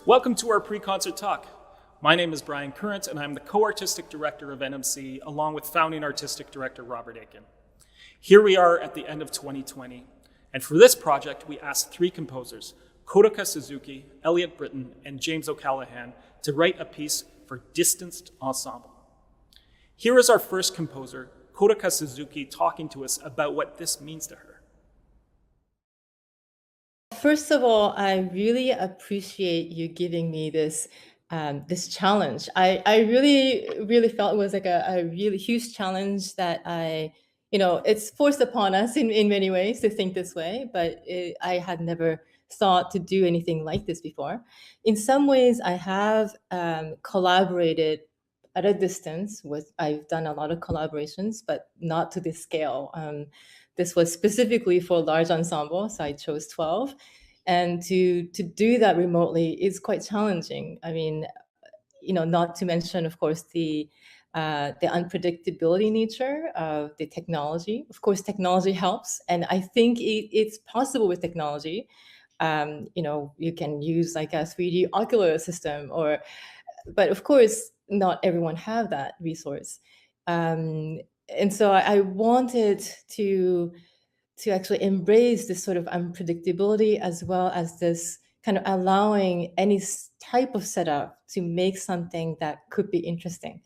Welcome to our pre-concert talk. My name is Brian Current, and I'm the co-artistic director of NMC, along with founding artistic director Robert Aiken. Here we are at the end of 2020, and for this project, we asked three composers, Kotoka Suzuki, Eliot Britton, and James O'Callaghan, to write a piece for Distanced Ensemble. Here is our first composer, Kotoka Suzuki, talking to us about what this means to her. First of all, I really appreciate you giving me this challenge. I really felt it was like a really huge challenge that it's forced upon us in many ways to think this way, but I had never thought to do anything like this before. In some ways, I have collaborated at a distance I've done a lot of collaborations, but not to this scale. This was specifically for a large ensemble, so I chose 12. And to do that remotely is quite challenging. I mean, not to mention, of course, the unpredictability nature of the technology. Of course, technology helps, and I think it's possible with technology. You can use like a 3D ocular system, but of course, not everyone have that resource. And so I wanted to actually embrace this sort of unpredictability, as well as this kind of allowing any type of setup to make something that could be interesting.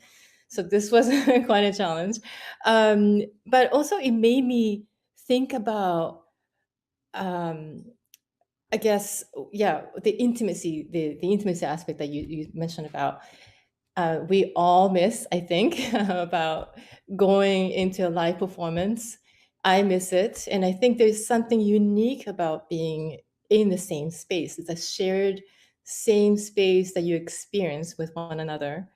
So this was quite a challenge. But also it made me think about, I guess, the intimacy, the intimacy aspect that you mentioned about. We all miss, I think, about going into a live performance. I miss it. And I think there's something unique about being in the same space. It's a shared same space that you experience with one another.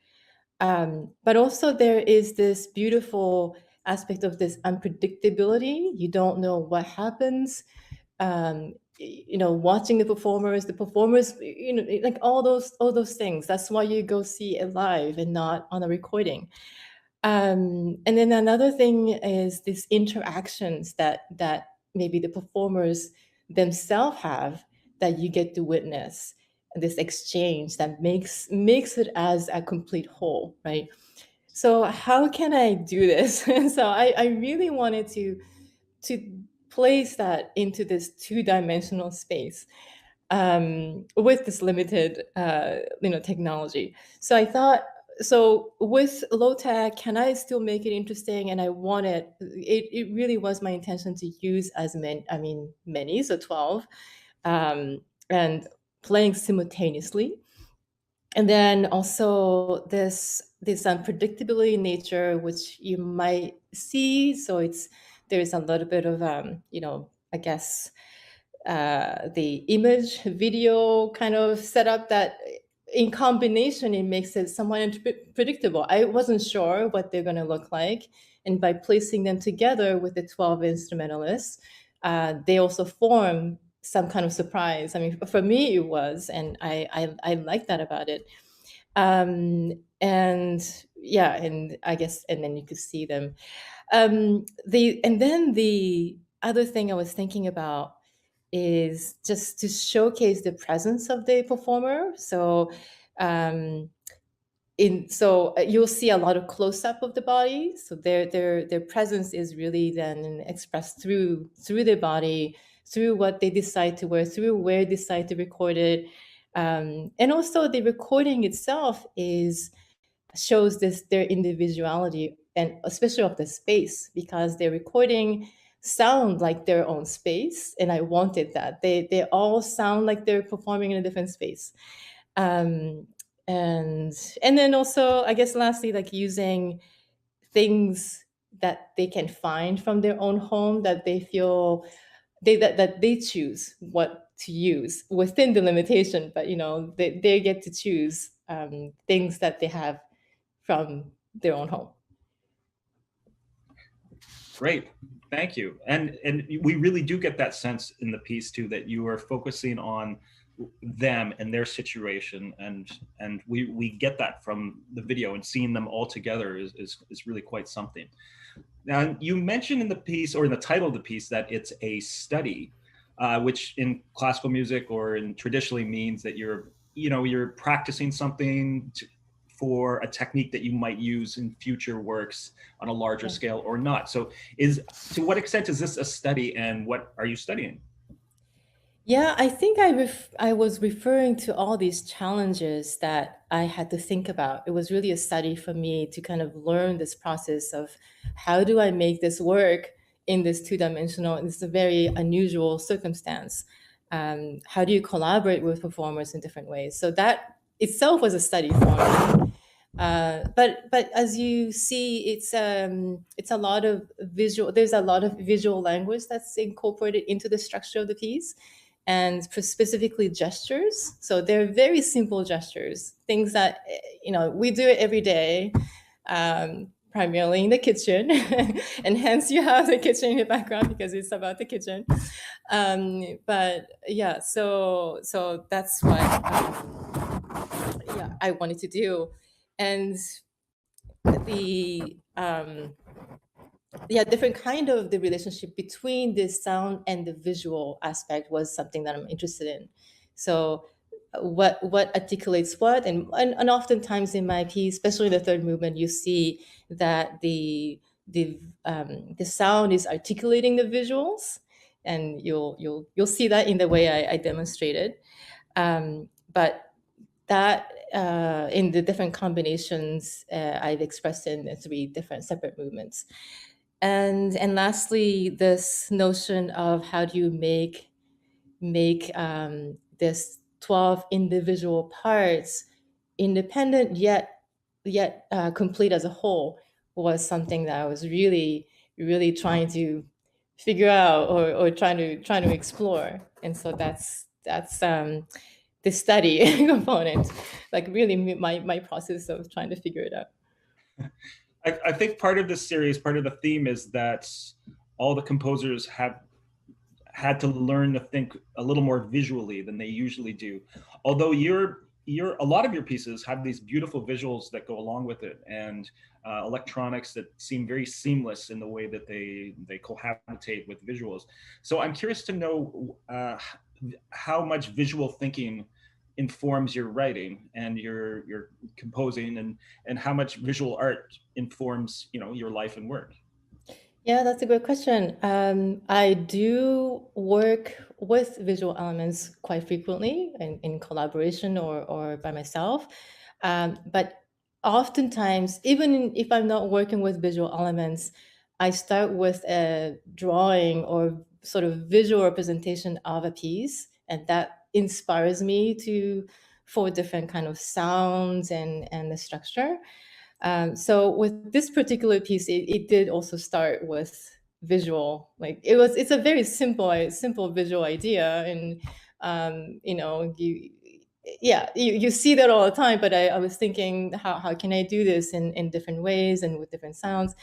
But also there is this beautiful aspect of this unpredictability. You don't know what happens. Watching the performers, like all those things. That's why you go see it live and not on a recording. And then another thing is these interactions that maybe the performers themselves have, that you get to witness, this exchange that makes it as a complete whole, right? So how can I do this? So I really wanted to place that into this two-dimensional space with this limited technology. So I thought, so with low tech, can I still make it interesting? And I wanted it really was my intention to use as many, so 12, and playing simultaneously. And then also this unpredictability in nature, which you might see. So there's a little bit of I guess the image video kind of setup that in combination it makes it somewhat predictable. I wasn't sure what they're going to look like, and by placing them together with the 12 instrumentalists, they also form some kind of surprise. I mean, for me it was, and I like that about it. And yeah, and I guess, and then you could see them. And then the other thing I was thinking about is just to showcase the presence of the performer. So you'll see a lot of close up of the body. So their presence is really then expressed through their body, through what they decide to wear, through where they decide to record it. And also the recording itself shows their individuality, and especially of the space, because they're recording sound like their own space, and I wanted that they all sound like they're performing in a different space. And then also, I guess, lastly, like using things that they can find from their own home, that they feel that they choose what to use within the limitation, but they get to choose things that they have from their own home. Great, thank you. And we really do get that sense in the piece too, that you are focusing on them and their situation, and we get that from the video, and seeing them all together is really quite something. Now, you mentioned in the piece, or in the title of the piece, that it's a study, which in classical music or in traditionally means that you're you're practicing something for a technique that you might use in future works on a larger scale or not. So to what extent is this a study, and what are you studying? Yeah, I think I was referring to all these challenges that I had to think about. It was really a study for me to kind of learn this process of how do I make this work in this two-dimensional, it's a very unusual circumstance. How do you collaborate with performers in different ways? So that itself was a study for me. But as you see, it's a lot of visual. There's a lot of visual language that's incorporated into the structure of the piece, and for specifically gestures. So they're very simple gestures, things that we do it every day, primarily in the kitchen, and hence you have the kitchen in the background because it's about the kitchen. But yeah, so that's what I wanted to do, and the different kind of the relationship between the sound and the visual aspect was something that I'm interested in. So what articulates what, and oftentimes in my piece, especially the third movement, you see that the sound is articulating the visuals, and you'll see that in the way I demonstrated. But that in the different combinations I've expressed in the 3 different separate movements. And lastly, this notion of how do you make this 12 individual parts independent yet complete as a whole was something that I was really trying to figure out, or trying to explore. And so that's the study component, like really my process of trying to figure it out. I think part of this series, part of the theme, is that all the composers have had to learn to think a little more visually than they usually do. Although a lot of your pieces have these beautiful visuals that go along with it, and electronics that seem very seamless in the way that they cohabitate with visuals. So I'm curious to know how much visual thinking informs your writing and your composing, and how much visual art informs your life and work. Yeah, that's a good question. I do work with visual elements quite frequently in collaboration or by myself. But oftentimes, even if I'm not working with visual elements, I start with a drawing or sort of visual representation of a piece, and that inspires me for different kind of sounds and the structure. So with this particular piece, it did also start with visual. Like it's a very simple visual idea, and you see that all the time. But I was thinking, how can I do this in different ways and with different sounds?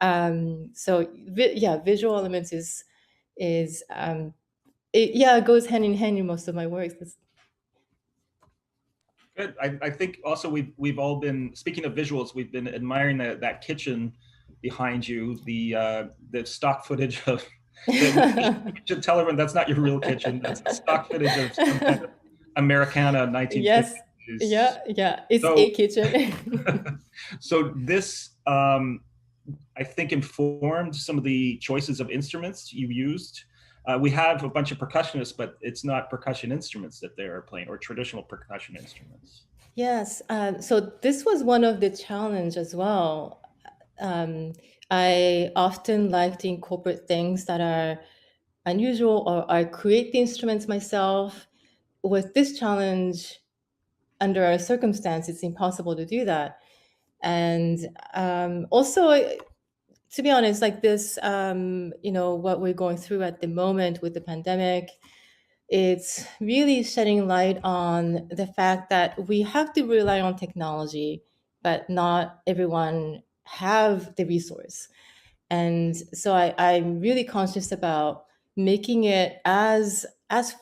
Visual elements it goes hand in hand in most of my works. Good. I think also we've all been, speaking of visuals, we've been admiring that kitchen behind you, the stock footage of. You should tell everyone that's not your real kitchen. That's a stock footage of some kind of Americana 1950s. Yes. Yeah. It's a kitchen. So this, I think, informed some of the choices of instruments you used. We have a bunch of percussionists, but it's not percussion instruments that they're playing, or traditional percussion instruments. Yes. So this was one of the challenge as well. I often like to incorporate things that are unusual, or I create the instruments myself. With this challenge, under our circumstance, it's impossible to do that. And also, to be honest, like this, what we're going through at the moment with the pandemic, it's really shedding light on the fact that we have to rely on technology, but not everyone have the resource. And so I'm really conscious about making it as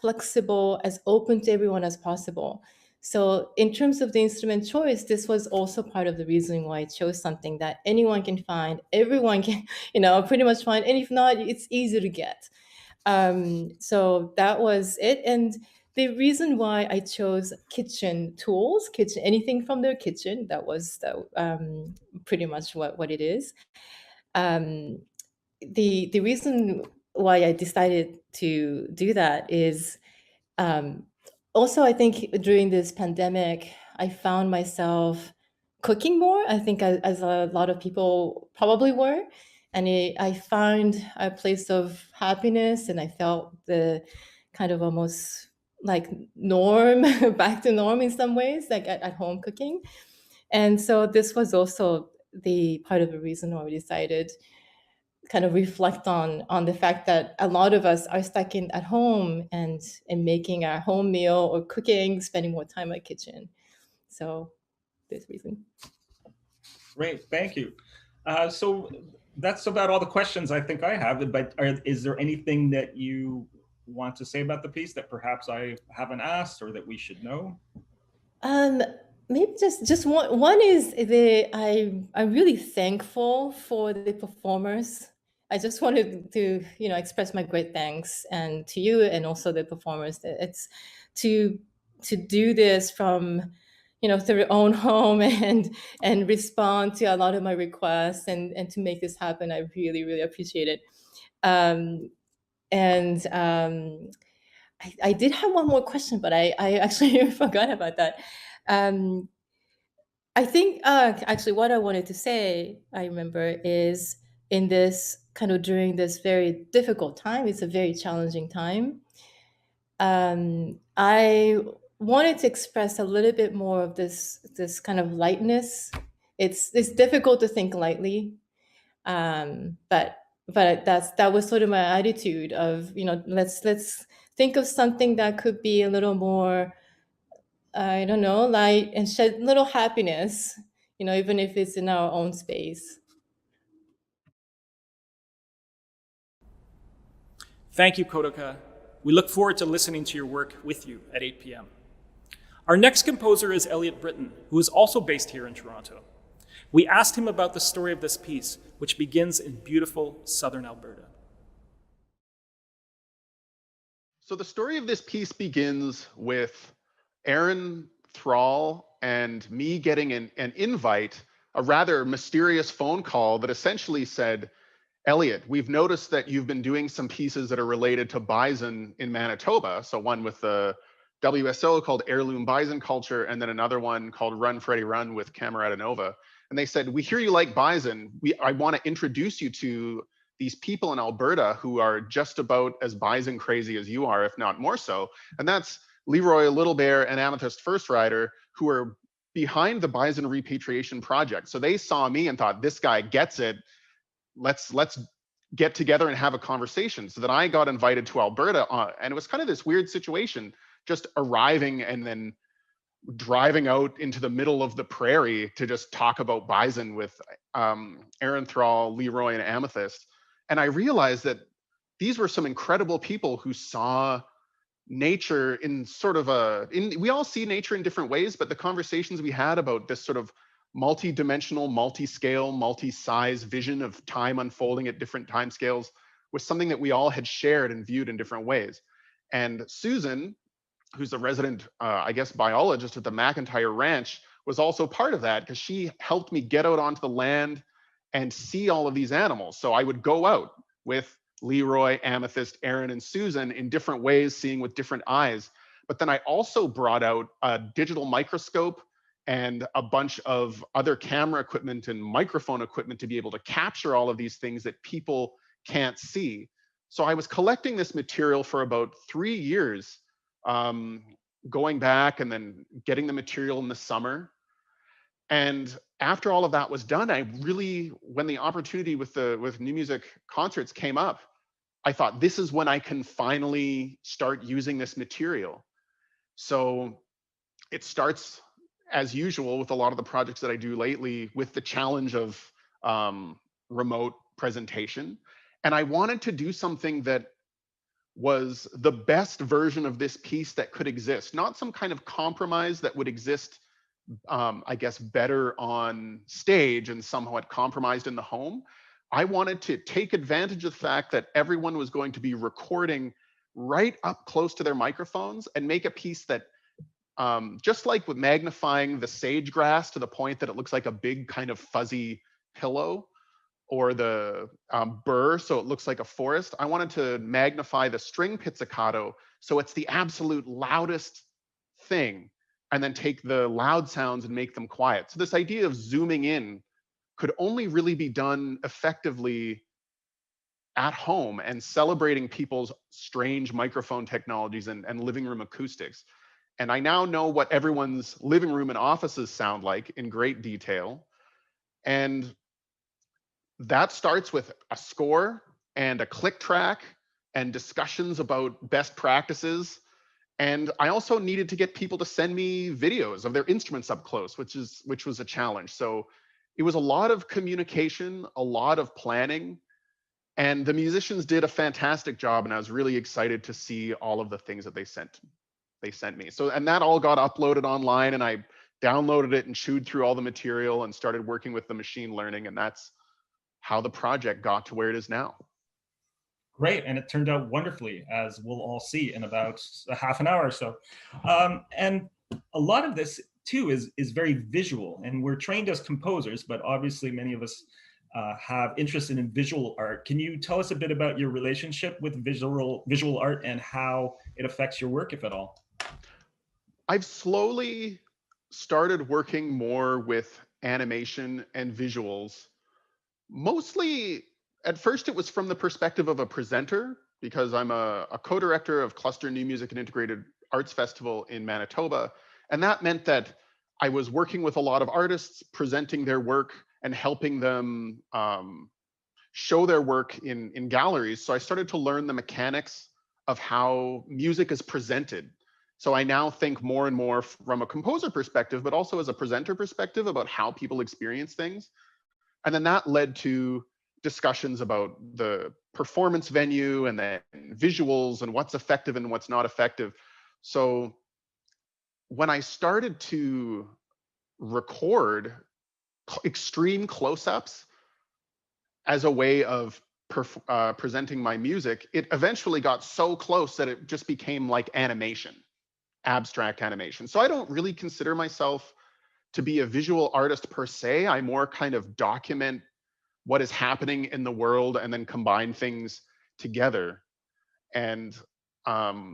flexible, as open to everyone as possible. So in terms of the instrument choice, this was also part of the reason why I chose something that anyone can find, everyone can, pretty much find, and if not, it's easy to get. So that was it. And the reason why I chose kitchen tools, anything from their kitchen, that was pretty much what it is. Um, the reason why I decided to do that is um, also, I think during this pandemic, I found myself cooking more. I think as a lot of people probably were. And I found a place of happiness, and I felt the kind of almost like norm, back to norm in some ways, like at home cooking. And so this was also the part of the reason why we decided kind of reflect on the fact that a lot of us are stuck in at home and making our home meal or cooking, spending more time in the kitchen. So this reason. Great, thank you. So that's about all the questions I think I have. But is there anything that you want to say about the piece that perhaps I haven't asked or that we should know? Um, Maybe just one is I'm really thankful for the performers. I just wanted to express my great thanks and to you and also the performers. It's to do this from their own home and respond to a lot of my requests and to make this happen. I really really appreciate it. Um, and I did have one more question, but I actually forgot about that. Um, I think actually what I wanted to say, I remember, is in this kind of during this very difficult time, it's a very challenging time. I wanted to express a little bit more of this kind of lightness. It's difficult to think lightly, but that was sort of my attitude of let's think of something that could be a little more, I don't know, light and shed little happiness, even if it's in our own space. Thank you, Kotoka. We look forward to listening to your work with you at 8 p.m. Our next composer is Eliot Britton, who is also based here in Toronto. We asked him about the story of this piece, which begins in beautiful southern Alberta. So the story of this piece begins with Aaron Thrall and me getting an invite, a rather mysterious phone call that essentially said, Eliot, we've noticed that you've been doing some pieces that are related to bison in Manitoba. So one with the WSO called Heirloom Bison Culture, and then another one called Run Freddy Run with Camerata Nova. And they said, we hear you like bison. I want to introduce you to these people in Alberta who are just about as bison crazy as you are, if not more so. And that's Leroy Little Bear and Amethyst First Rider, who are behind the Bison Repatriation Project. So they saw me and thought, this guy gets it. Let's get together and have a conversation. So that I got invited to Alberta, and it was kind of this weird situation, just arriving and then driving out into the middle of the prairie to just talk about bison with Aaron Thrall, Leroy, and Amethyst. And I realized that these were some incredible people who saw nature in sort of we all see nature in different ways, but the conversations we had about this sort of multi-dimensional, multi-scale, multi-size vision of time unfolding at different time scales was something that we all had shared and viewed in different ways. And Susan, who's a resident, I guess, biologist at the McIntyre Ranch, was also part of that because she helped me get out onto the land and see all of these animals. So I would go out with Leroy, Amethyst, Aaron, and Susan in different ways, seeing with different eyes. But then I also brought out a digital microscope and a bunch of other camera equipment and microphone equipment to be able to capture all of these things that people can't see. So I was collecting this material for about 3 years, going back and then getting the material in the summer. And after all of that was done, I really, when the opportunity with New Music Concerts came up, I thought, this is when I can finally start using this material. So it starts, as usual, with a lot of the projects that I do lately, with the challenge of remote presentation. And I wanted to do something that was the best version of this piece that could exist, not some kind of compromise that would exist, I guess, better on stage and somewhat compromised in the home. I wanted to take advantage of the fact that everyone was going to be recording right up close to their microphones and make a piece that, just like with magnifying the sage grass to the point that it looks like a big kind of fuzzy pillow, or the burr so it looks like a forest, I wanted to magnify the string pizzicato so it's the absolute loudest thing, and then take the loud sounds and make them quiet. So this idea of zooming in could only really be done effectively at home and celebrating people's strange microphone technologies and living room acoustics. And I now know what everyone's living room and offices sound like in great detail. And that starts with a score and a click track and discussions about best practices. And I also needed to get people to send me videos of their instruments up close, which was a challenge. So it was a lot of communication, a lot of planning, and the musicians did a fantastic job. And I was really excited to see all of the things that they sent me. So, and that all got uploaded online, and I downloaded it and chewed through all the material and started working with the machine learning. And that's how the project got to where it is now. Great, and it turned out wonderfully, as we'll all see in about a half an hour or so. And a lot of this too is very visual, and we're trained as composers, but obviously many of us have interest in visual art. Can you tell us a bit about your relationship with visual art and how it affects your work, if at all? I've slowly started working more with animation and visuals. Mostly, at first, it was from the perspective of a presenter, because I'm a co-director of Cluster New Music and Integrated Arts Festival in Manitoba. And that meant that I was working with a lot of artists, presenting their work and helping them show their work in galleries. So I started to learn the mechanics of how music is presented. So I now think more and more from a composer perspective, but also as a presenter perspective about how people experience things. And then that led to discussions about the performance venue and then visuals and what's effective and what's not effective. So when I started to record extreme close-ups as a way of presenting my music, it eventually got so close that it just became like animation, abstract animation. So I don't really consider myself to be a visual artist per se. I more kind of document what is happening in the world and then combine things together. And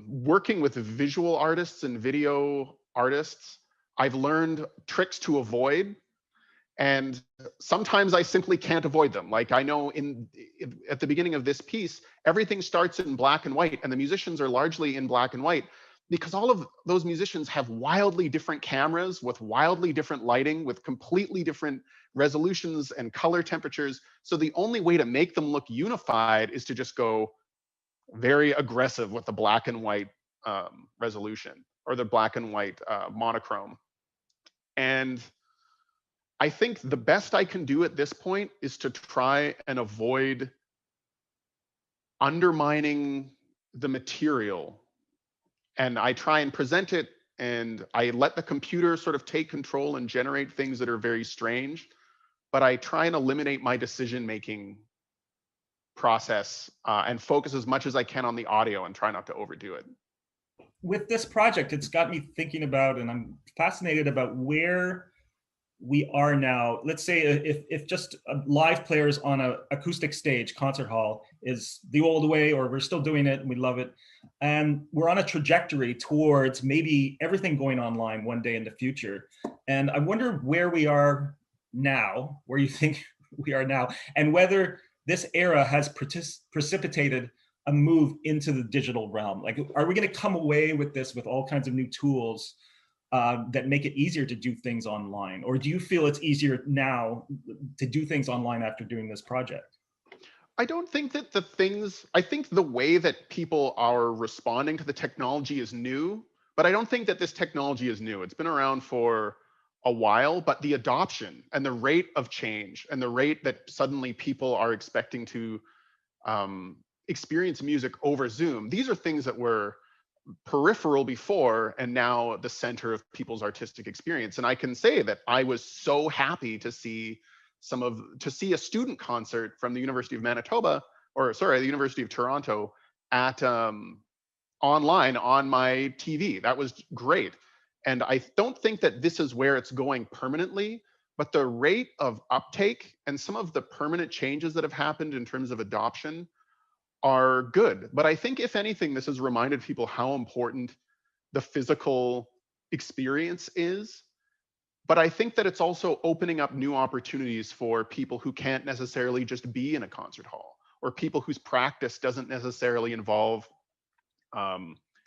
working with visual artists and video artists, I've learned tricks to avoid. And sometimes I simply can't avoid them. Like I know at the beginning of this piece, everything starts in black and white, and the musicians are largely in black and white, because all of those musicians have wildly different cameras with wildly different lighting, with completely different resolutions and color temperatures. So the only way to make them look unified is to just go very aggressive with the black and white resolution, or the black and white monochrome. And I think the best I can do at this point is to try and avoid undermining the material. And I try and present it, and I let the computer sort of take control and generate things that are very strange. But I try and eliminate my decision-making process and focus as much as I can on the audio and try not to overdo it. With this project, it's got me thinking about, and I'm fascinated about where we are now. Let's say if just live players on an acoustic stage, concert hall, is the old way, or we're still doing it and we love it, and we're on a trajectory towards maybe everything going online one day in the future. And I wonder where we are now, where you think we are now, and whether this era has precipitated a move into the digital realm. Like, are we going to come away with this with all kinds of new tools that make it easier to do things online? Or do you feel it's easier now to do things online after doing this project? I don't think that I think the way that people are responding to the technology is new, but I don't think that this technology is new. It's been around for a while, but the adoption and the rate of change and the rate that suddenly people are expecting to experience music over Zoom, these are things that were peripheral before and now the center of people's artistic experience. And I can say that I was so happy to see a student concert from the University of Manitoba, or sorry, the University of Toronto at online on my TV. That was great. And I don't think that this is where it's going permanently, but the rate of uptake and some of the permanent changes that have happened in terms of adoption are good. But I think if anything, this has reminded people how important the physical experience is. But I think that it's also opening up new opportunities for people who can't necessarily just be in a concert hall, or people whose practice doesn't necessarily involve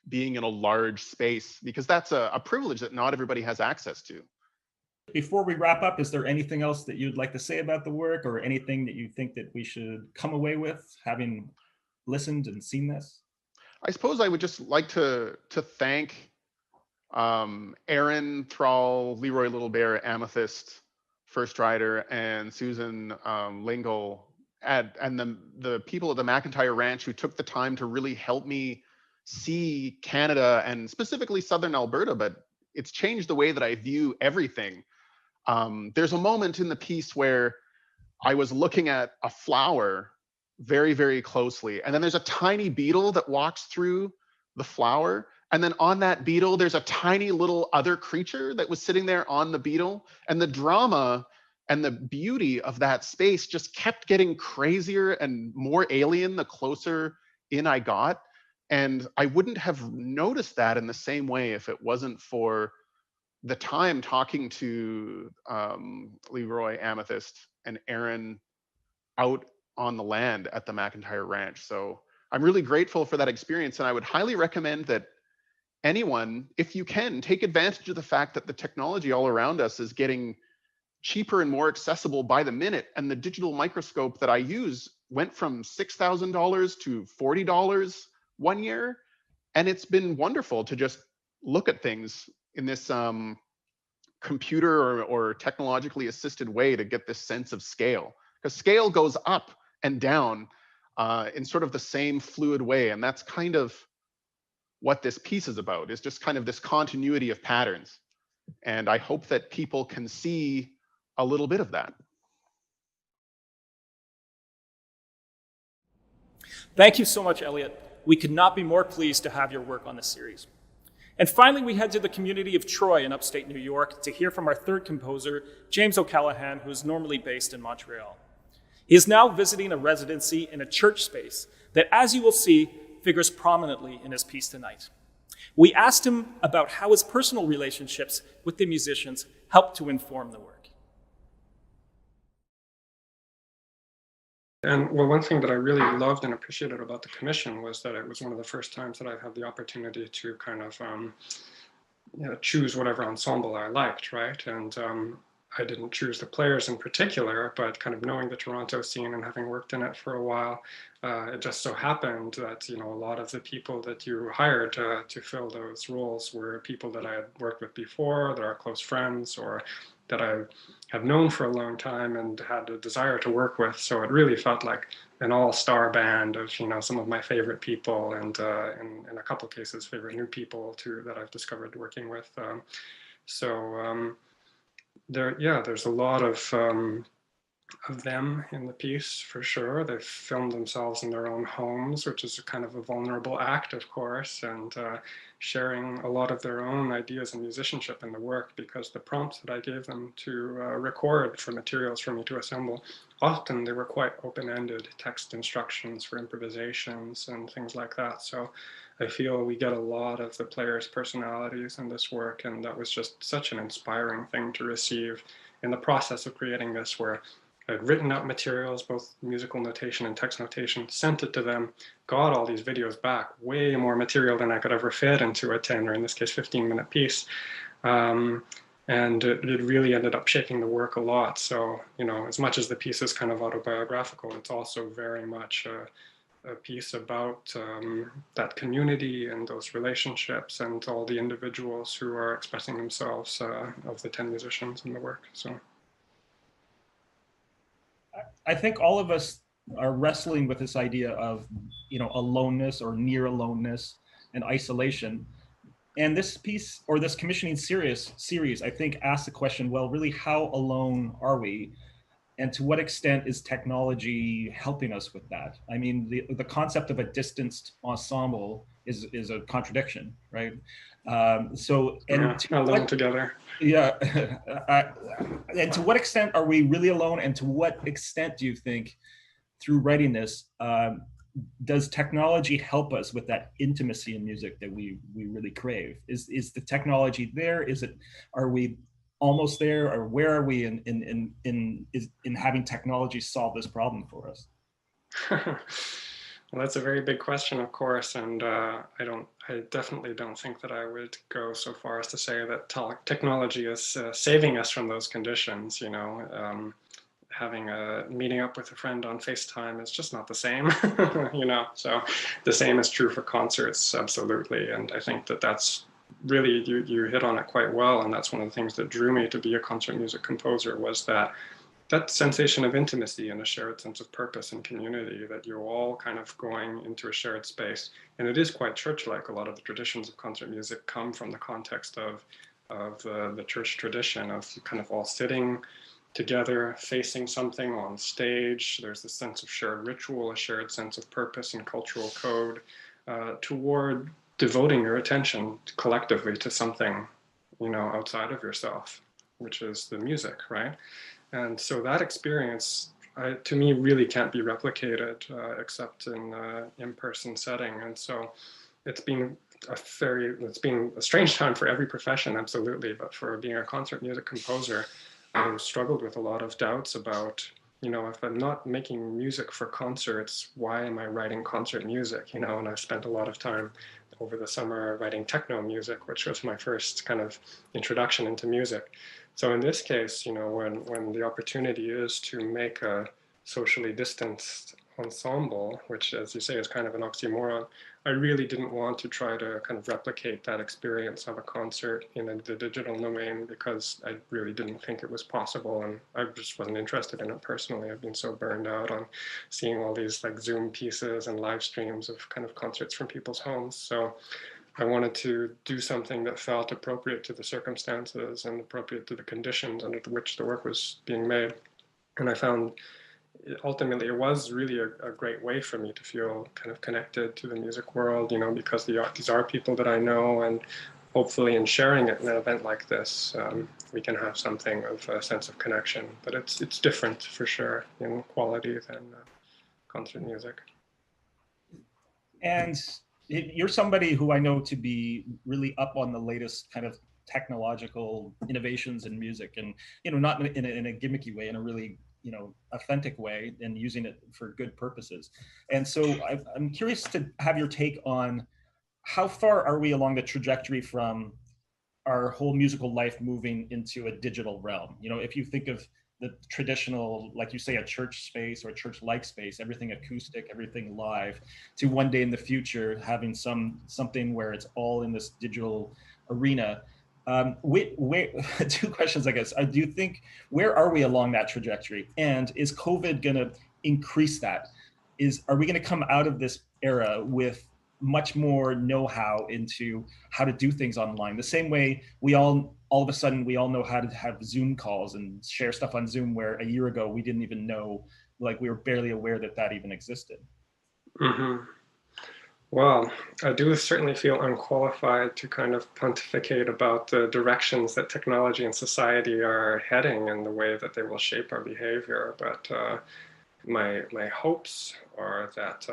being in a large space, because that's a privilege that not everybody has access to. Before we wrap up, is there anything else that you'd like to say about the work, or anything that you think that we should come away with having listened and seen this? I suppose I would just like to thank Aaron Thrall, Leroy Little Bear, Amethyst, First Rider, and Susan Lingle, and the people at the McIntyre Ranch who took the time to really help me see Canada and specifically Southern Alberta, but it's changed the way that I view everything. There's a moment in the piece where I was looking at a flower very, very closely, and then there's a tiny beetle that walks through the flower, and then on that beetle there's a tiny little other creature that was sitting there on the beetle, and the drama and the beauty of that space just kept getting crazier and more alien the closer in I got. And I wouldn't have noticed that in the same way if it wasn't for the time talking to Leroy, Amethyst, and Aaron out on the land at the McIntyre Ranch. So I'm really grateful for that experience, and I would highly recommend that anyone, if you can, take advantage of the fact that the technology all around us is getting cheaper and more accessible by the minute. And the digital microscope that I use went from $6,000 to $40 1 year. And it's been wonderful to just look at things in this computer or technologically assisted way to get this sense of scale. Because scale goes up and down in sort of the same fluid way. And that's kind of what this piece is about, is just kind of this continuity of patterns. And I hope that people can see a little bit of that. Thank you so much, Eliot. We could not be more pleased to have your work on this series. And finally, we head to the community of Troy in upstate New York to hear from our third composer, James O'Callaghan, who is normally based in Montreal. He is now visiting a residency in a church space that, as you will see, figures prominently in his piece tonight. We asked him about how his personal relationships with the musicians helped to inform the work. And well, one thing that I really loved and appreciated about the commission was that it was one of the first times that I had the opportunity to kind of choose whatever ensemble I liked, right? And I didn't choose the players in particular, but kind of knowing the Toronto scene and having worked in it for a while, it just so happened that, you know, a lot of the people that you hired to fill those roles were people that I had worked with before, that are close friends, or that I have known for a long time and had a desire to work with. So it really felt like an all-star band of, you know, some of my favorite people, and in a couple cases, favorite new people too that I've discovered working with. There's a lot of them in the piece for sure. They've filmed themselves in their own homes, which is a kind of a vulnerable act, of course, and sharing a lot of their own ideas and musicianship in the work, because the prompts that I gave them to record for materials for me to assemble, often they were quite open-ended text instructions for improvisations and things like that. So I feel we get a lot of the players' personalities in this work, and that was just such an inspiring thing to receive in the process of creating this, where I'd written out materials, both musical notation and text notation, sent it to them, got all these videos back, way more material than I could ever fit into a 10, or in this case, 15-minute piece. And it really ended up shaping the work a lot. So, you know, as much as the piece is kind of autobiographical, it's also very much a piece about that community and those relationships and all the individuals who are expressing themselves of the 10 musicians in the work. So I think all of us are wrestling with this idea of, you know, aloneness or near aloneness and isolation. And this piece, or this commissioning series, I think asks the question, well, really, how alone are we? And to what extent is technology helping us with that? I mean, the concept of a distanced ensemble is a contradiction, right? So, and Yeah, to alone what, together. yeah, and to what extent are we really alone? And to what extent do you think, through writing this, does technology help us with that intimacy in music that we really crave? Is the technology there? Are we almost there, or where are we in having technology solve this problem for us? Well, that's a very big question, of course, and I definitely don't think that I would go so far as to say that technology is saving us from those conditions. You know, having a meeting up with a friend on FaceTime is just not the same. You know, so the same is true for concerts, absolutely. And I think that that's really, you hit on it quite well, and that's one of the things that drew me to be a concert music composer, was that sensation of intimacy and a shared sense of purpose and community, that you're all kind of going into a shared space. And it is quite church-like. A lot of the traditions of concert music come from the context of the church tradition of kind of all sitting together, facing something on stage. There's this sense of shared ritual, a shared sense of purpose and cultural code toward devoting your attention collectively to something, you know, outside of yourself, which is the music, right? And so that experience, to me, really can't be replicated except in an in-person setting. And so it's been a strange time for every profession, absolutely. But for being a concert music composer, I struggled with a lot of doubts about, you know, if I'm not making music for concerts, why am I writing concert music? You know, and I've spent a lot of time over the summer writing techno music, which was my first kind of introduction into music. So in this case, you know, when the opportunity is to make a socially distanced ensemble, which, as you say, is kind of an oxymoron, I really didn't want to try to kind of replicate that experience of a concert in the digital domain, because I really didn't think it was possible, and I just wasn't interested in it personally. I've been so burned out on seeing all these like Zoom pieces and live streams of kind of concerts from people's homes. So I wanted to do something that felt appropriate to the circumstances and appropriate to the conditions under which the work was being made. And I found ultimately it was really a great way for me to feel kind of connected to the music world, you know, because these are people that I know, and hopefully in sharing it in an event like this, we can have something of a sense of connection. But it's different for sure in quality than concert music. And you're somebody who I know to be really up on the latest kind of technological innovations in music, and, you know, not in a gimmicky way, in a really, you know, authentic way, and using it for good purposes. And so I'm curious to have your take on how far are we along the trajectory from our whole musical life moving into a digital realm. You know, if you think of the traditional, like you say, a church space or a church-like space, everything acoustic, everything live, to one day in the future having something where it's all in this digital arena. Two questions, I guess. Do you think, where are we along that trajectory? And is COVID going to increase that? Are we going to come out of this era with much more know-how into how to do things online, the same way we all of a sudden we all know how to have Zoom calls and share stuff on Zoom, where a year ago we didn't even know, like we were barely aware that even existed? Mm-hmm. Well, I do certainly feel unqualified to kind of pontificate about the directions that technology and society are heading and the way that they will shape our behavior, but my hopes are that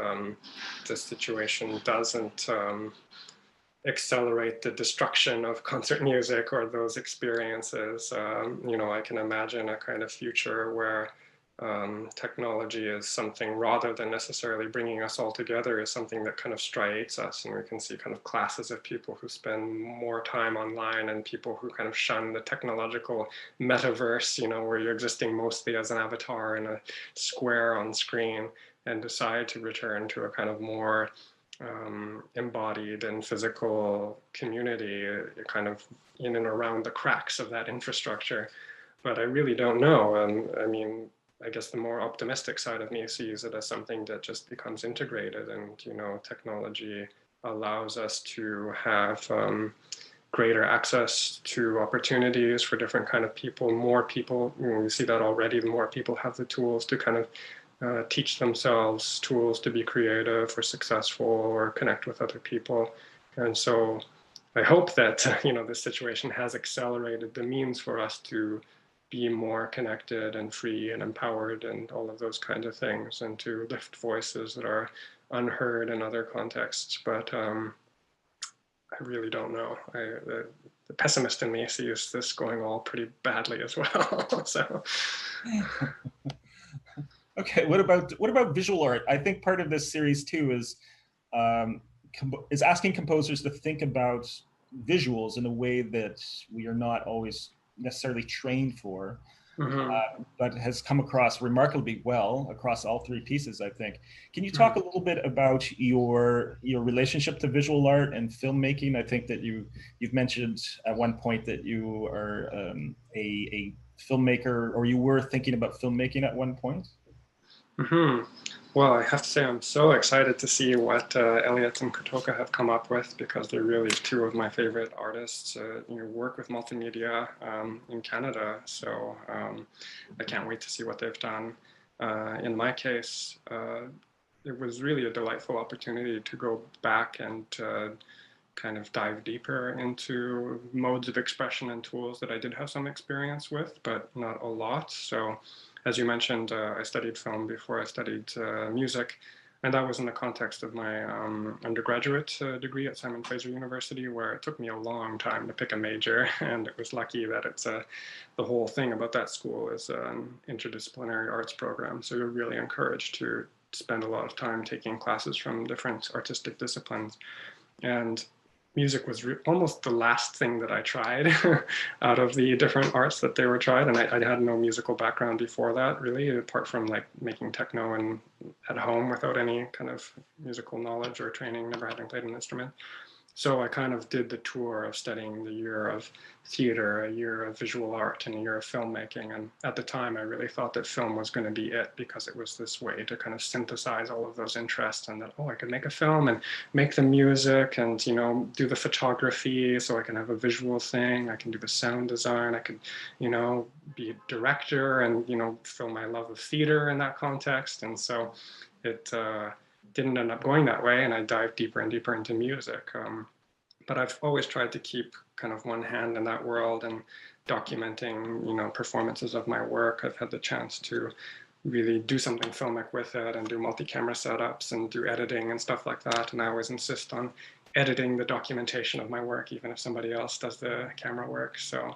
this situation doesn't accelerate the destruction of concert music or those experiences. You know, I can imagine a kind of future where technology is something, rather than necessarily bringing us all together, is something that kind of striates us, and we can see kind of classes of people who spend more time online and people who kind of shun the technological metaverse, you know, where you're existing mostly as an avatar in a square on screen, and decide to return to a kind of more embodied and physical community, kind of in and around the cracks of that infrastructure. But I really don't know. I mean, I guess the more optimistic side of me sees it as something that just becomes integrated, and, you know, technology allows us to have greater access to opportunities for different kind of people. More people, we see that already, the more people have the tools to kind of teach themselves, tools to be creative or successful or connect with other people. And so I hope that this situation has accelerated the means for us to be more connected and free and empowered and all of those kinds of things, and to lift voices that are unheard in other contexts. But I really don't know. The pessimist in me sees this going all pretty badly as well. So. Okay, what about visual art? I think part of this series too is asking composers to think about visuals in a way that we are not always necessarily trained for, but has come across remarkably well across all three pieces, I think. Can you talk a little bit about your relationship to visual art and filmmaking? I think that you've mentioned at one point that you are a filmmaker, or you were thinking about filmmaking at one point. Well, I have to say I'm so excited to see what Eliot and Kotoka have come up with, because they're really two of my favorite artists who work with multimedia in Canada. So I can't wait to see what they've done. In my case, it was really a delightful opportunity to go back and kind of dive deeper into modes of expression and tools that I did have some experience with, but not a lot. So as you mentioned, I studied film before I studied music, and that was in the context of my undergraduate degree at Simon Fraser University, where it took me a long time to pick a major, and it was lucky that it's the whole thing about that school is an interdisciplinary arts program. So you're really encouraged to spend a lot of time taking classes from different artistic disciplines. And music was almost the last thing that I tried out of the different arts that they were tried. And I had no musical background before that, really, apart from like making techno and at home without any kind of musical knowledge or training, never having played an instrument. So I kind of did the tour of studying the year of theater, a year of visual art, and a year of filmmaking. And at the time, I really thought that film was going to be it, because it was this way to kind of synthesize all of those interests, and that, oh, I could make a film and make the music and, do the photography so I can have a visual thing. I can do the sound design. I could, be a director and, feel my love of theater in that context. And so it didn't end up going that way, and I dived deeper and deeper into music. But I've always tried to keep kind of one hand in that world and documenting, performances of my work. I've had the chance to really do something filmic with it and do multi-camera setups and do editing and stuff like that. And I always insist on editing the documentation of my work, even if somebody else does the camera work. So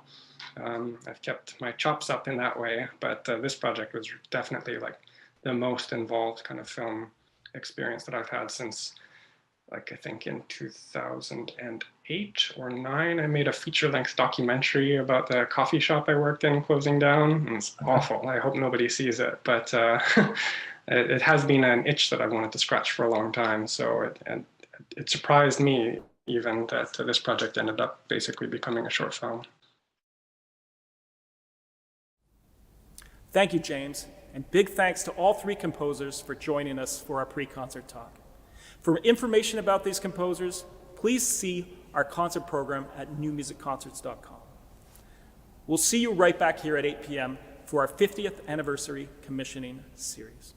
I've kept my chops up in that way. But this project was definitely like the most involved kind of film experience that I've had since, like, I think in 2008 or 9, I made a feature-length documentary about the coffee shop I worked in closing down. And it's awful. I hope nobody sees it, but it has been an itch that I've wanted to scratch for a long time. So it surprised me even that this project ended up basically becoming a short film. Thank you, James, and big thanks to all three composers for joining us for our pre-concert talk. For information about these composers, please see our concert program at newmusicconcerts.com. We'll see you right back here at 8 p.m. for our 50th anniversary commissioning series.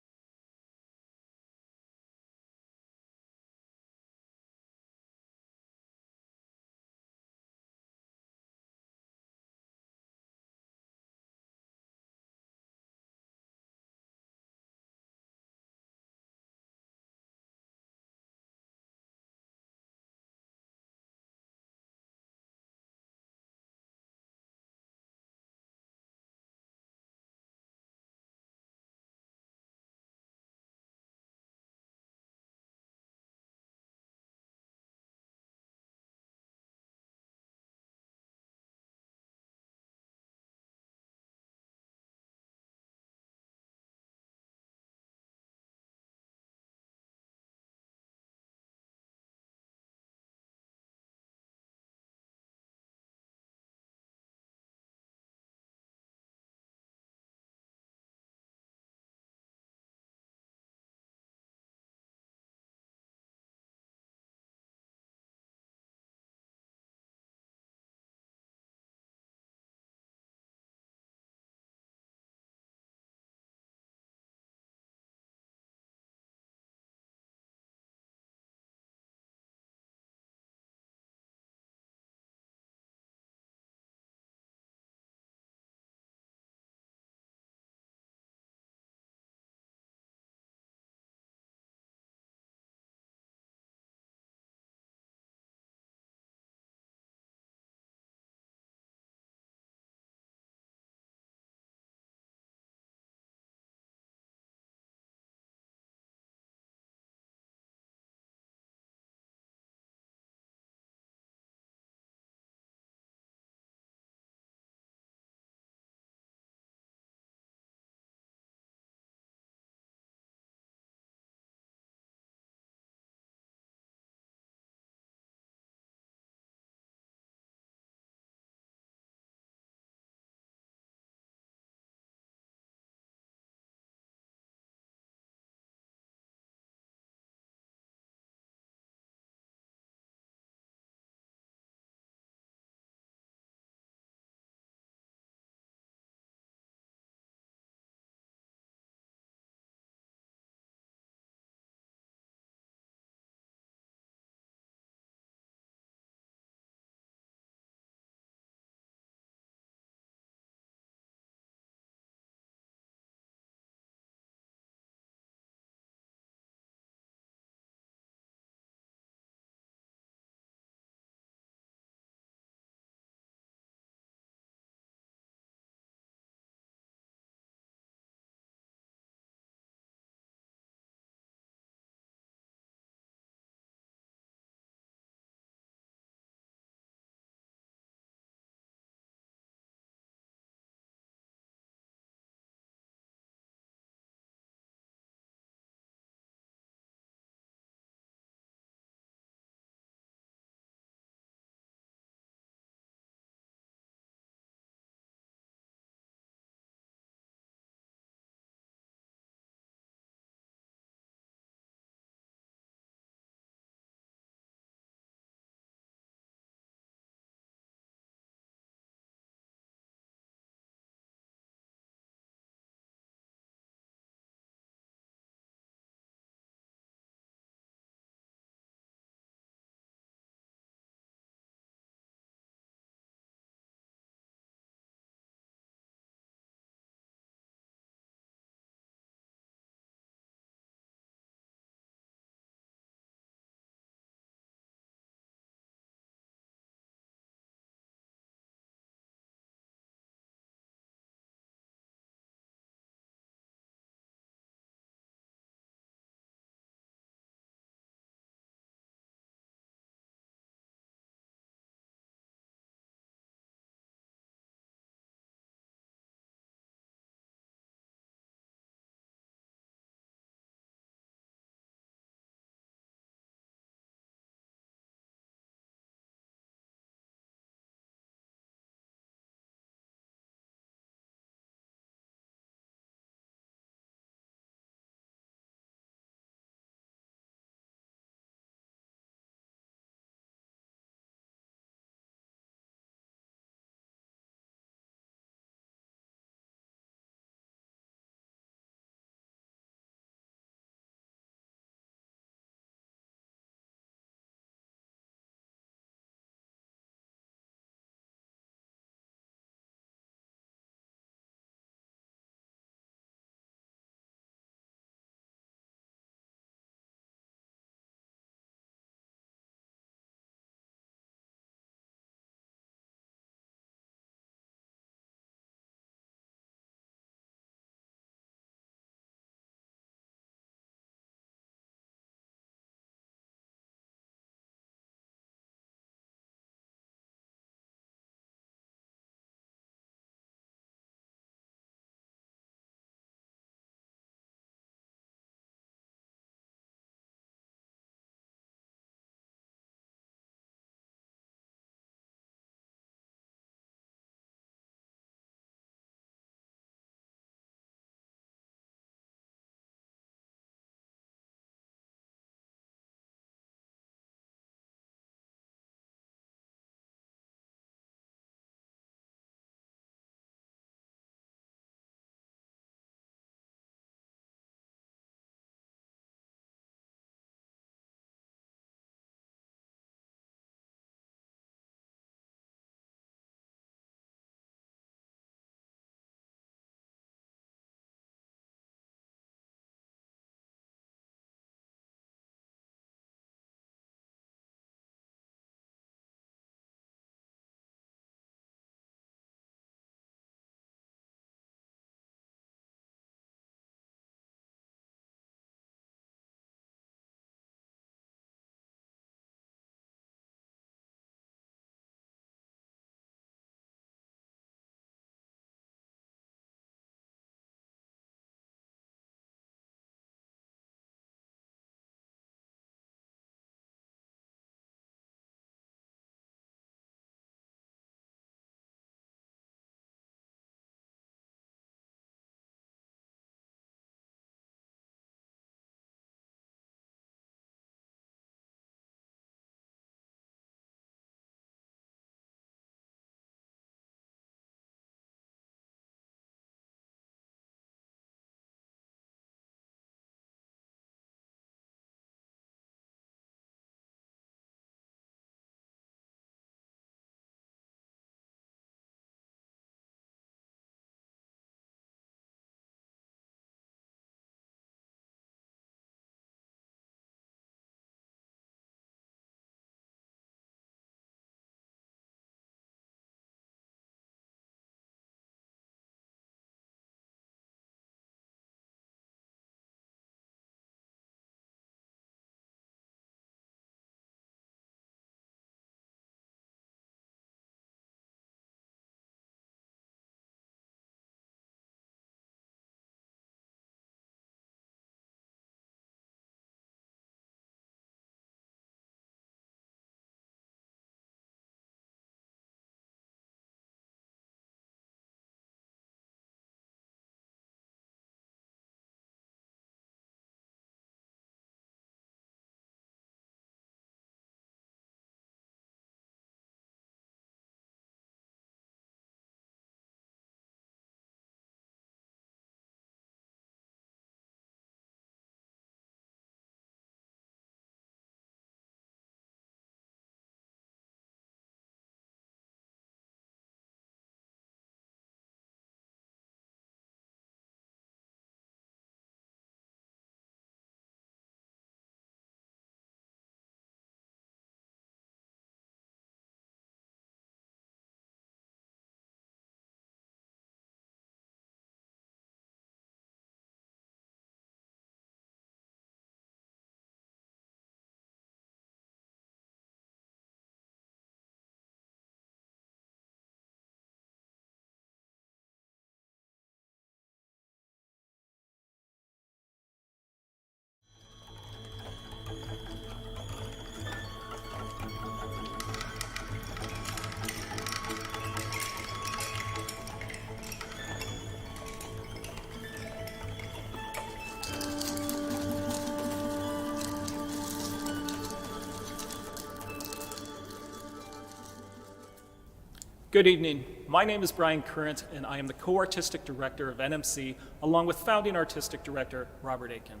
Good evening. My name is Brian Current, and I am the co-artistic director of NMC, along with founding artistic director Robert Aiken.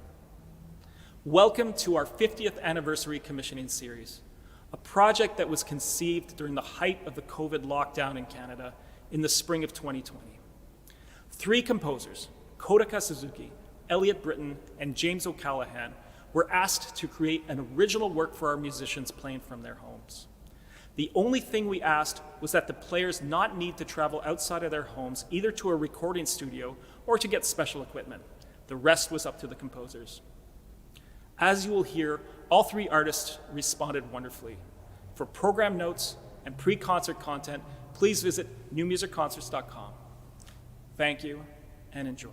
Welcome to our 50th anniversary commissioning series, a project that was conceived during the height of the COVID lockdown in Canada in the spring of 2020. 3 composers, Kotoka Suzuki, Eliot Britton, and James O'Callaghan, were asked to create an original work for our musicians playing from their homes. The only thing we asked was that the players not need to travel outside of their homes, either to a recording studio or to get special equipment. The rest was up to the composers. As you will hear, all 3 artists responded wonderfully. For program notes and pre-concert content, please visit newmusicconcerts.com. Thank you and enjoy.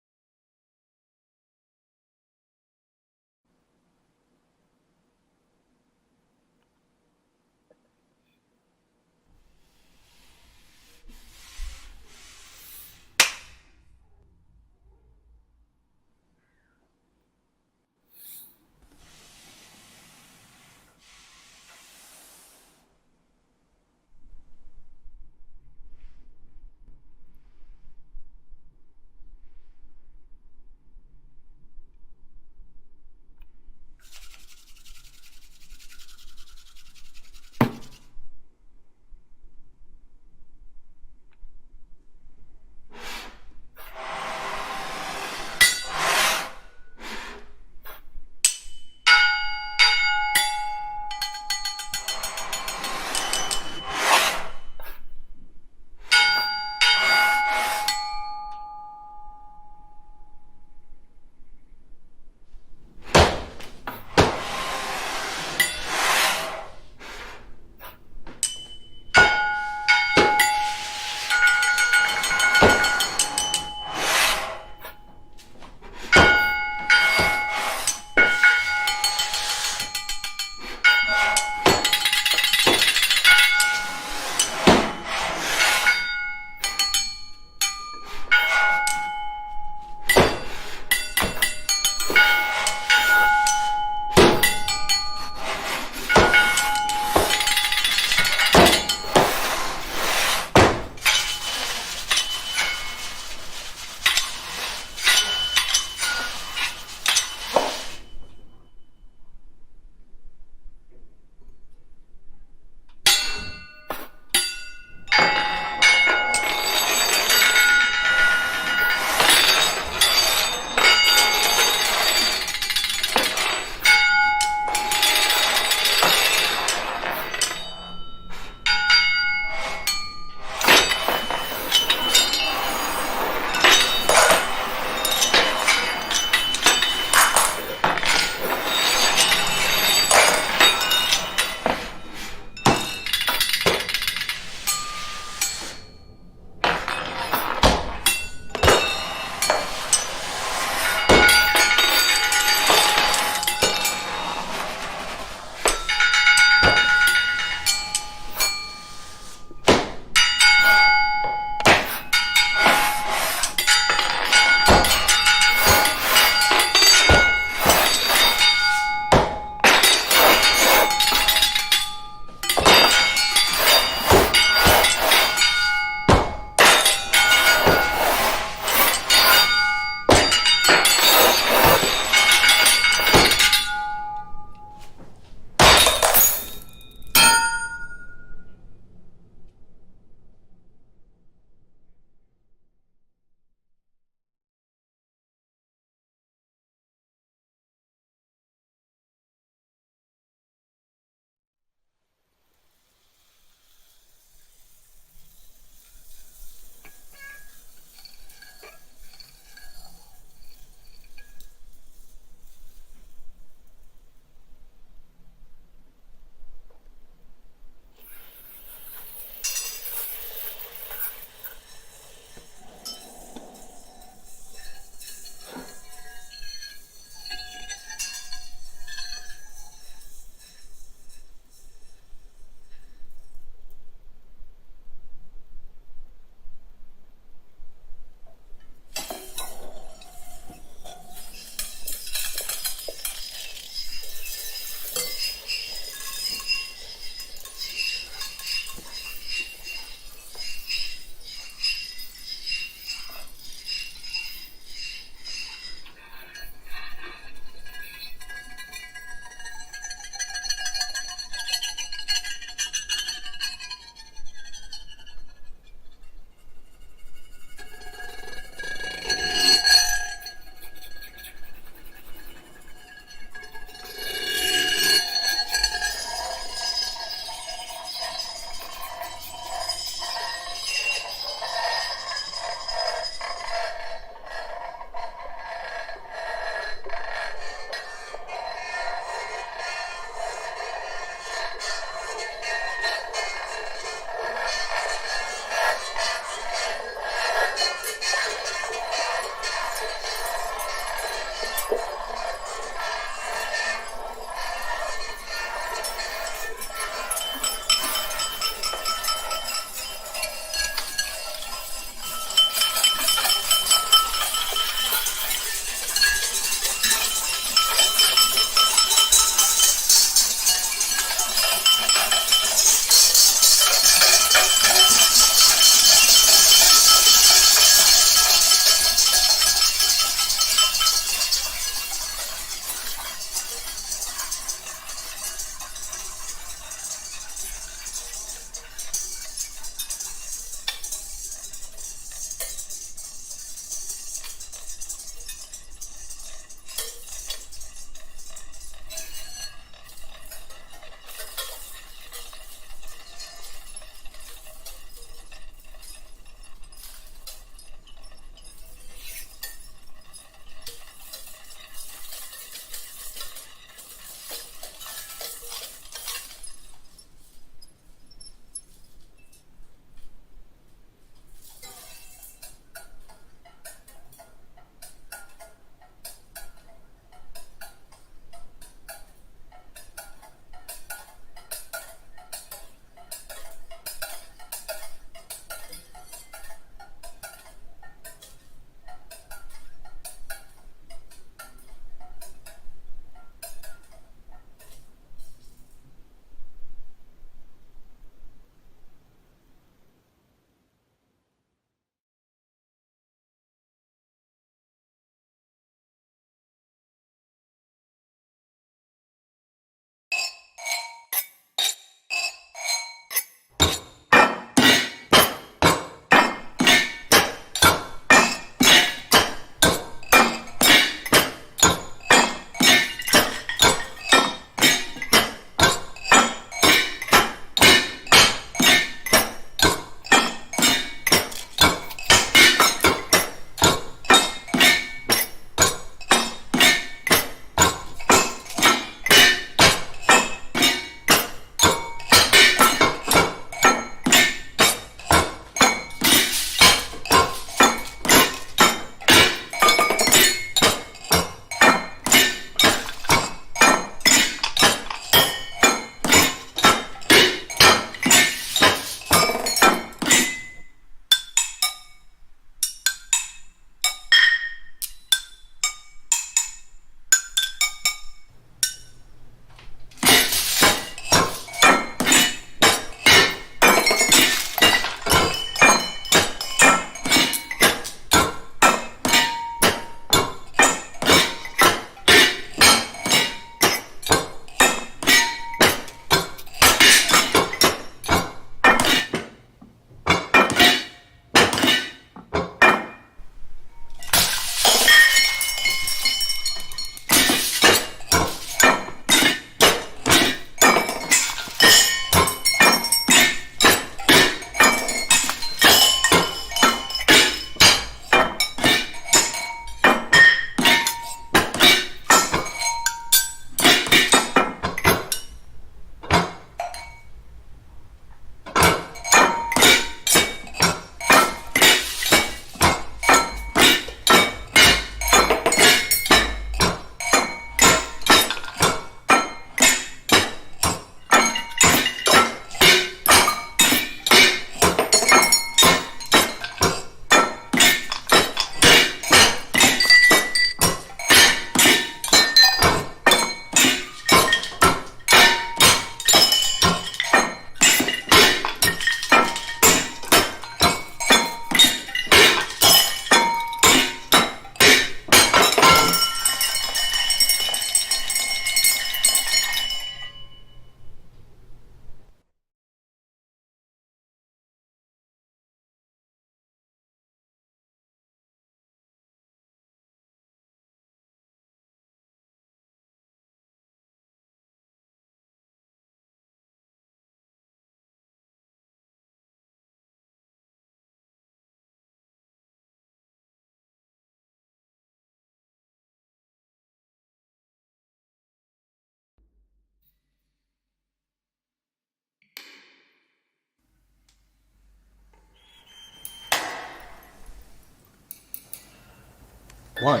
1,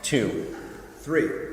2, 3.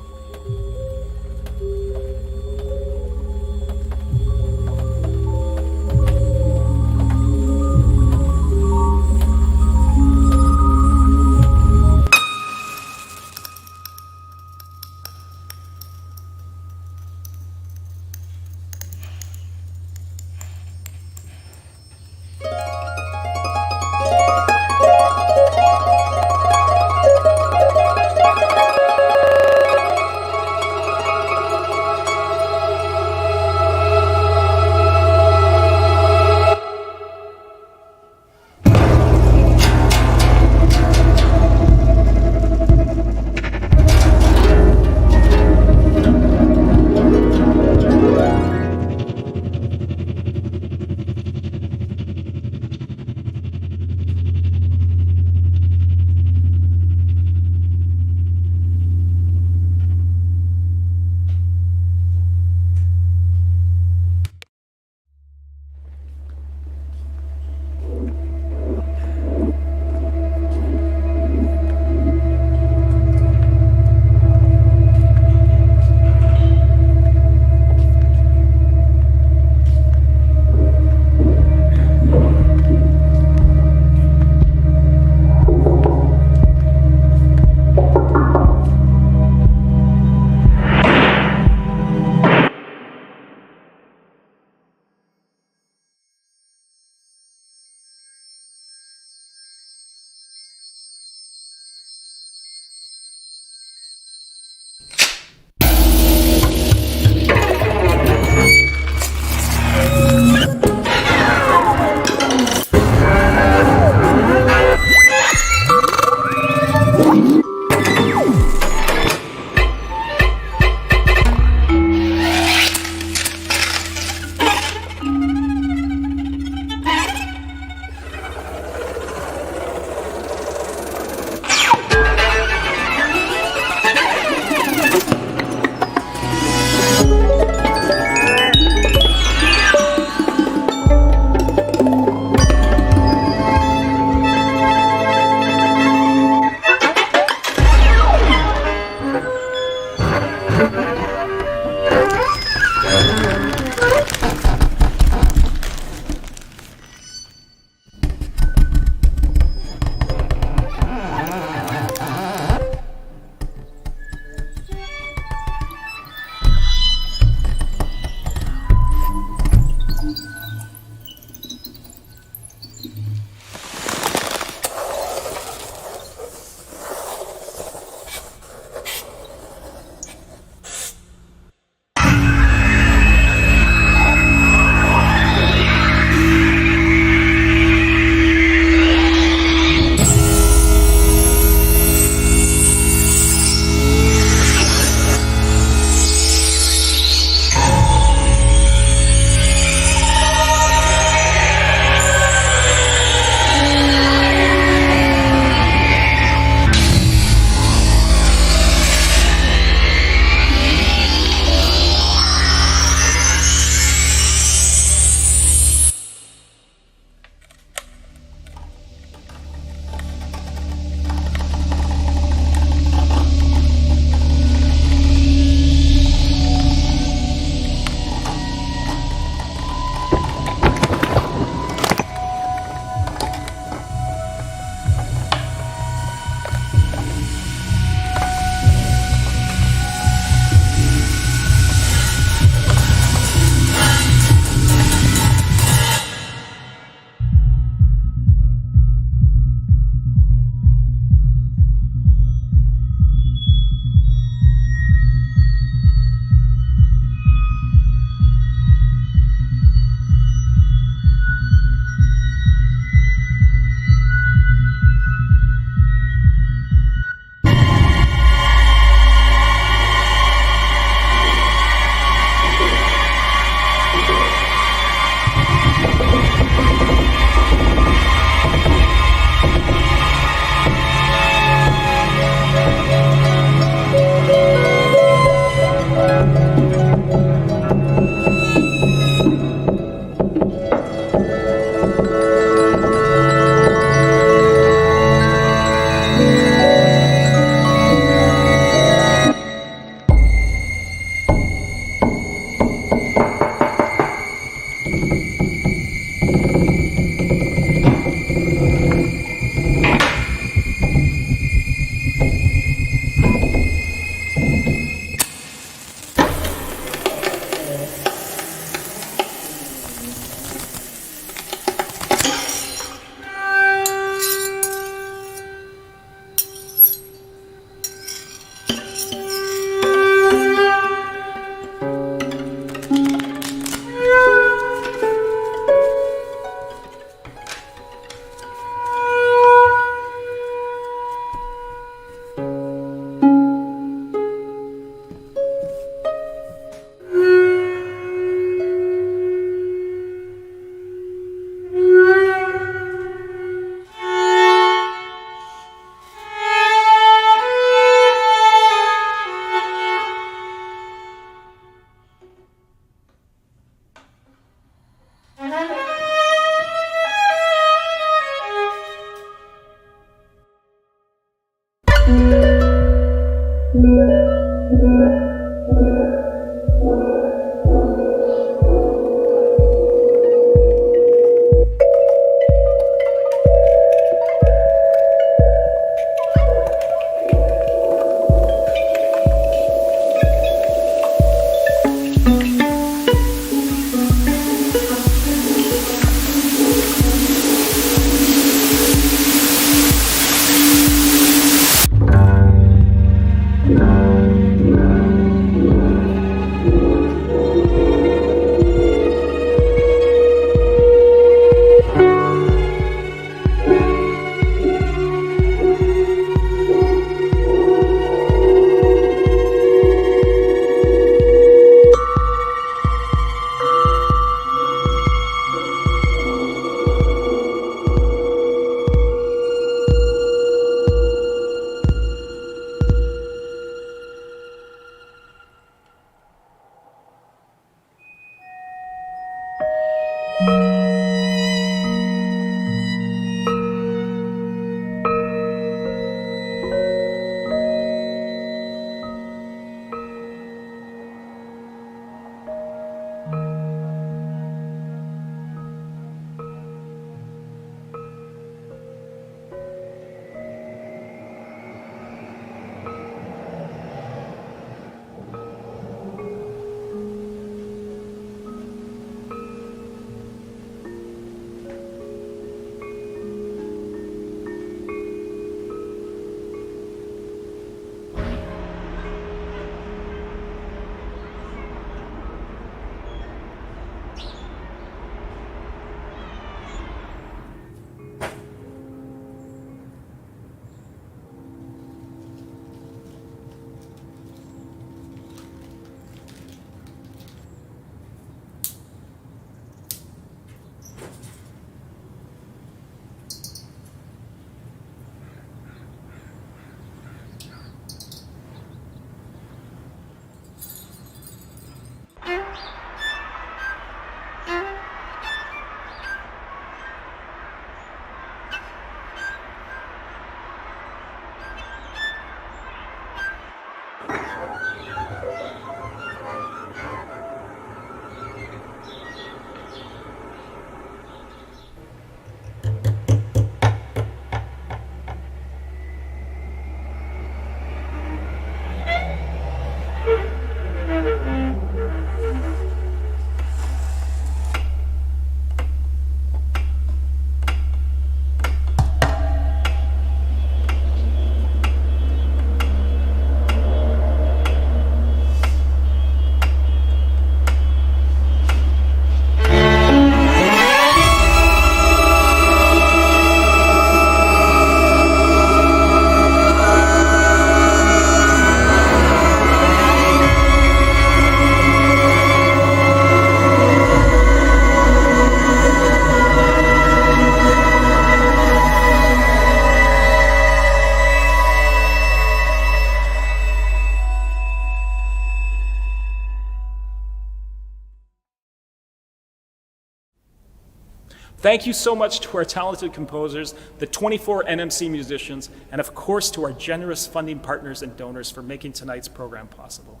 Thank you so much to our talented composers, the 24 NMC musicians, and of course to our generous funding partners and donors for making tonight's program possible.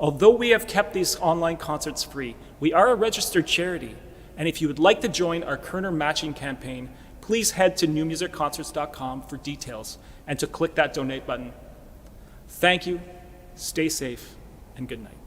Although we have kept these online concerts free, we are a registered charity, and if you would like to join our Kerner matching campaign, please head to newmusicconcerts.com for details and to click that donate button. Thank you, stay safe, and good night.